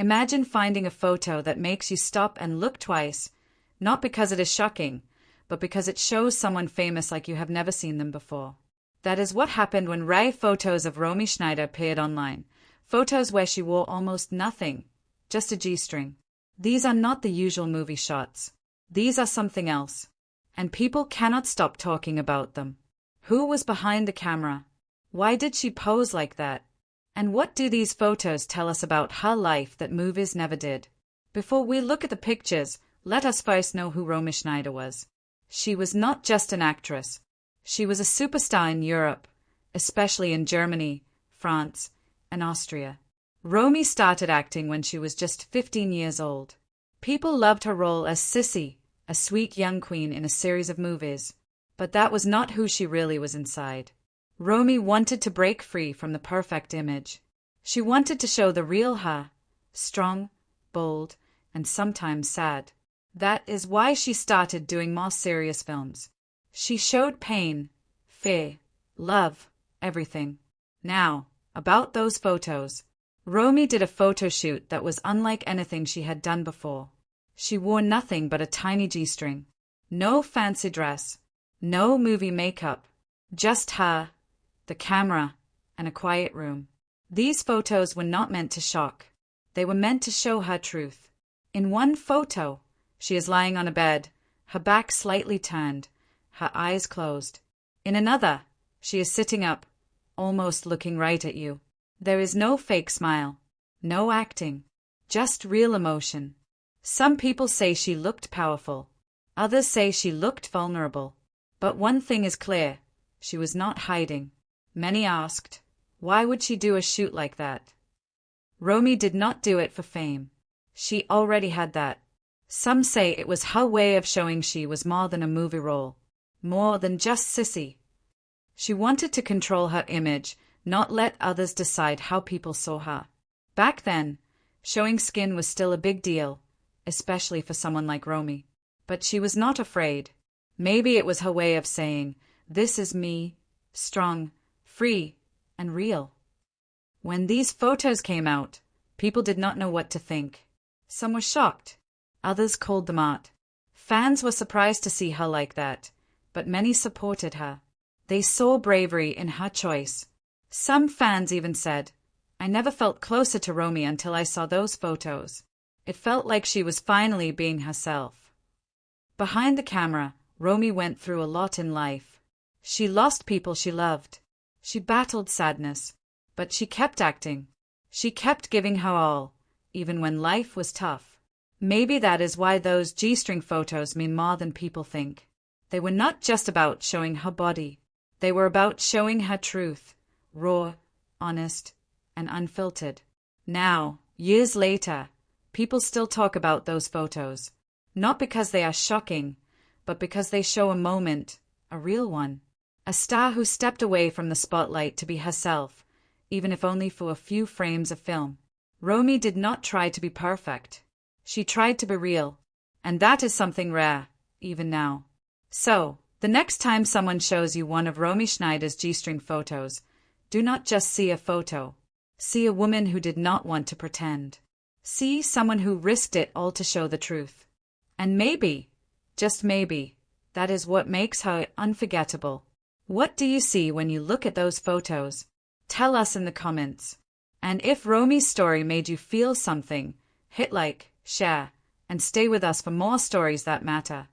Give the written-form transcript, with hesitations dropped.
Imagine finding a photo that makes you stop and look twice, not because it is shocking, but because it shows someone famous like you have never seen them before. That is what happened when rare photos of Romy Schneider appeared online. Photos where she wore almost nothing, just a G-string. These are not the usual movie shots. These are something else. And people cannot stop talking about them. Who was behind the camera? Why did she pose like that? And what do these photos tell us about her life that movies never did? Before we look at the pictures, let us first know who Romy Schneider was. She was not just an actress. She was a superstar in Europe, especially in Germany, France, and Austria. Romy started acting when she was just 15 years old. People loved her role as Sissi, a sweet young queen in a series of movies. But that was not who she really was inside. Romy wanted to break free from the perfect image. She wanted to show the real her, strong, bold, and sometimes sad. That is why she started doing more serious films. She showed pain, fear, love, everything. Now, about those photos. Romy did a photo shoot that was unlike anything she had done before. She wore nothing but a tiny G-string. No fancy dress. No movie makeup. Just her, the camera, and a quiet room. These photos were not meant to shock. They were meant to show her truth. In one photo, she is lying on a bed, her back slightly turned, her eyes closed. In another, she is sitting up, almost looking right at you. There is no fake smile, no acting, just real emotion. Some people say she looked powerful. Others say she looked vulnerable. But one thing is clear, she was not hiding. Many asked, why would she do a shoot like that? Romy did not do it for fame. She already had that. Some say it was her way of showing she was more than a movie role, more than just Sissi. She wanted to control her image, not let others decide how people saw her. Back then, showing skin was still a big deal, especially for someone like Romy. But she was not afraid. Maybe it was her way of saying, this is me, strong, free, and real. When these photos came out, people did not know what to think. Some were shocked. Others called them art. Fans were surprised to see her like that, but many supported her. They saw bravery in her choice. Some fans even said, I never felt closer to Romy until I saw those photos. It felt like she was finally being herself. Behind the camera, Romy went through a lot in life. She lost people she loved. She battled sadness. But she kept acting. She kept giving her all, even when life was tough. Maybe that is why those G-string photos mean more than people think. They were not just about showing her body. They were about showing her truth, raw, honest, and unfiltered. Now, years later, people still talk about those photos. Not because they are shocking, but because they show a moment, a real one. A star who stepped away from the spotlight to be herself, even if only for a few frames of film. Romy did not try to be perfect. She tried to be real. And that is something rare, even now. So, the next time someone shows you one of Romy Schneider's G-string photos, do not just see a photo. See a woman who did not want to pretend. See someone who risked it all to show the truth. And maybe, just maybe, that is what makes her unforgettable. What do you see when you look at those photos? Tell us in the comments. And if Romy's story made you feel something, hit like, share, and stay with us for more stories that matter.